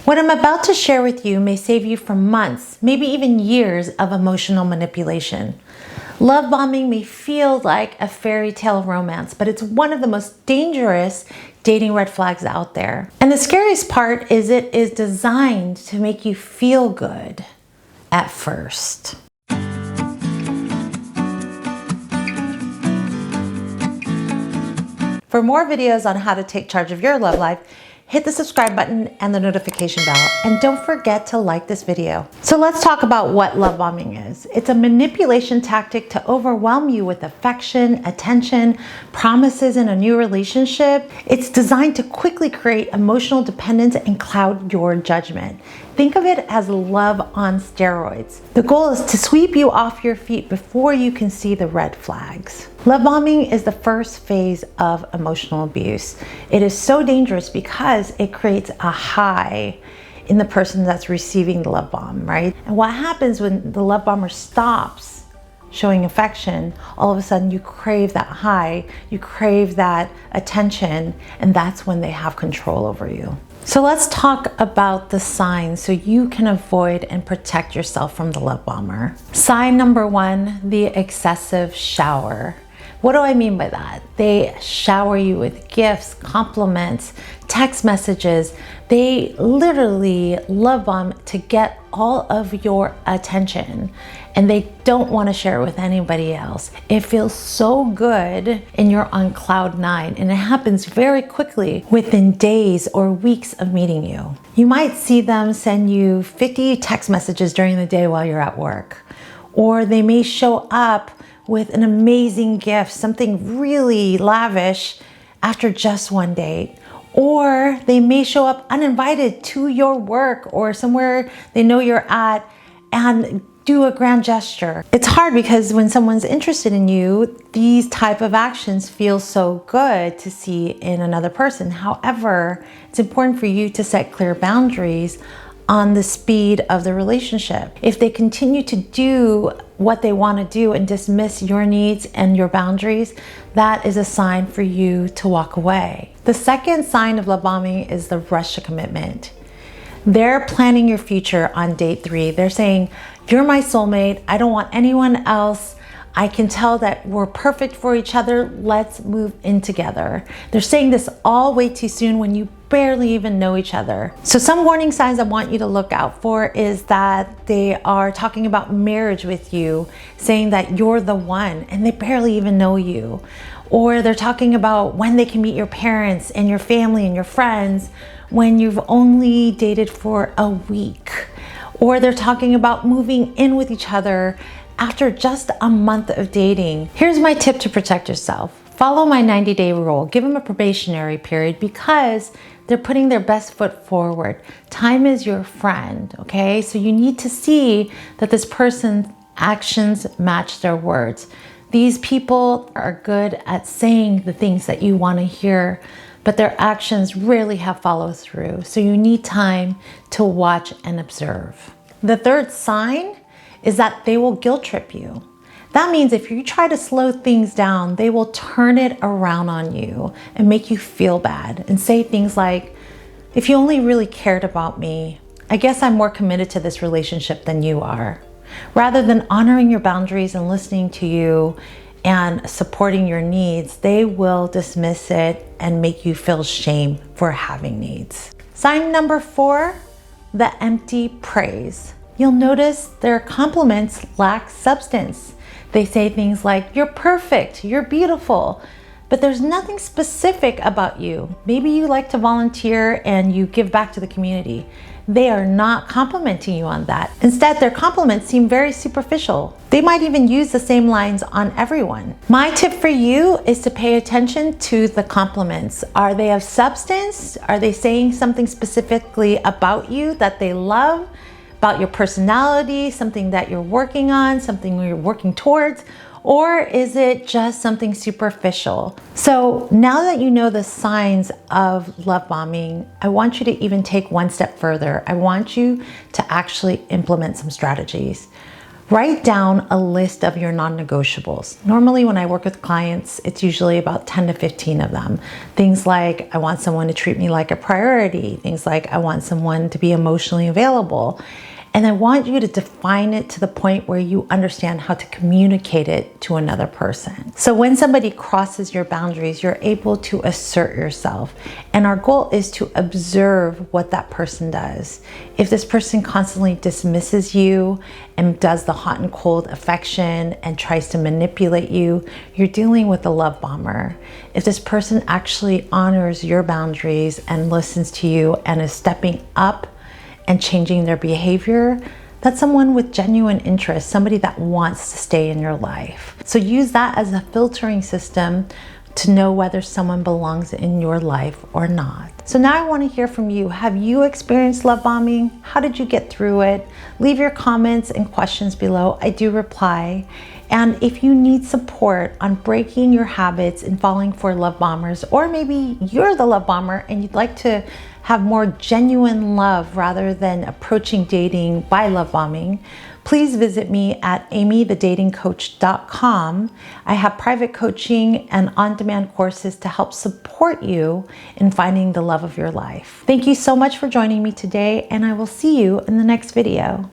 What I'm about to share with you may save you from months, maybe even years of emotional manipulation. Love bombing may feel like a fairy tale romance, but it's one of the most dangerous dating red flags out there. And the scariest part is it is designed to make you feel good at first. For more videos on how to take charge of your love life, hit the subscribe button and the notification bell. And don't forget to like this video. So let's talk about what love bombing is. It's a manipulation tactic to overwhelm you with affection, attention, promises in a new relationship. It's designed to quickly create emotional dependence and cloud your judgment. Think of it as love on steroids. The goal is to sweep you off your feet before you can see the red flags. Love bombing is the first phase of emotional abuse. It is so dangerous because it creates a high in the person that's receiving the love bomb, right? And what happens when the love bomber stops showing affection, all of a sudden you crave that high, you crave that attention, and that's when they have control over you. So let's talk about the signs so you can avoid and protect yourself from the love bomber. Sign number one, the excessive shower. What do I mean by that? They shower you with gifts, compliments, text messages. They literally love bomb to get all of your attention, and they don't want to share it with anybody else. It feels so good and you're on cloud nine, and it happens very quickly within days or weeks of meeting you. You might see them send you 50 text messages during the day while you're at work, or they may show up with an amazing gift, something really lavish after just one date. Or they may show up uninvited to your work or somewhere they know you're at and do a grand gesture. It's hard because when someone's interested in you, these type of actions feel so good to see in another person. However, it's important for you to set clear boundaries on the speed of the relationship. If they continue to do what they want to do and dismiss your needs and your boundaries, that is a sign for you to walk away. The second sign of love bombing is the rush to commitment. They're planning your future on date 3. They're saying, you're my soulmate. I don't want anyone else. I can tell that we're perfect for each other. Let's move in together. They're saying this all way too soon when you barely even know each other. So some warning signs I want you to look out for is that they are talking about marriage with you, saying that you're the one, and they barely even know you. Or they're talking about when they can meet your parents and your family and your friends when you've only dated for a week. Or they're talking about moving in with each other after just a month of dating. Here's my tip to protect yourself. Follow my 90-day rule. Give them a probationary period because they're putting their best foot forward. Time is your friend, okay? So you need to see that this person's actions match their words. These people are good at saying the things that you want to hear, but their actions rarely have follow through. So you need time to watch and observe. The third sign is that they will guilt trip you. That means if you try to slow things down, they will turn it around on you and make you feel bad and say things like, if you only really cared about me, I guess I'm more committed to this relationship than you are. Rather than honoring your boundaries and listening to you and supporting your needs, they will dismiss it and make you feel shame for having needs. Sign number 4, the empty praise. You'll notice their compliments lack substance. They say things like, you're perfect, you're beautiful, but there's nothing specific about you. Maybe you like to volunteer and you give back to the community. They are not complimenting you on that. Instead, their compliments seem very superficial. They might even use the same lines on everyone. My tip for you is to pay attention to the compliments. Are they of substance? Are they saying something specifically about you that they love? About your personality, something that you're working on, something you're working towards, or is it just something superficial? So now that you know the signs of love bombing, I want you to even take one step further. I want you to actually implement some strategies. Write down a list of your non-negotiables. Normally when I work with clients, it's usually about 10 to 15 of them. Things like, I want someone to treat me like a priority. Things like, I want someone to be emotionally available. And I want you to define it to the point where you understand how to communicate it to another person. So when somebody crosses your boundaries, you're able to assert yourself. And our goal is to observe what that person does. If this person constantly dismisses you and does the hot and cold affection and tries to manipulate you, you're dealing with a love bomber. If this person actually honors your boundaries and listens to you and is stepping up and changing their behavior, that's someone with genuine interest, somebody that wants to stay in your life. So use that as a filtering system to know whether someone belongs in your life or not. So now I want to hear from you. Have you experienced love bombing? How did you get through it? Leave your comments and questions below. I do reply. And if you need support on breaking your habits and falling for love bombers, or maybe you're the love bomber and you'd like to have more genuine love rather than approaching dating by love bombing, please visit me at amythedatingcoach.com. I have private coaching and on-demand courses to help support you in finding the love of your life. Thank you so much for joining me today, and I will see you in the next video.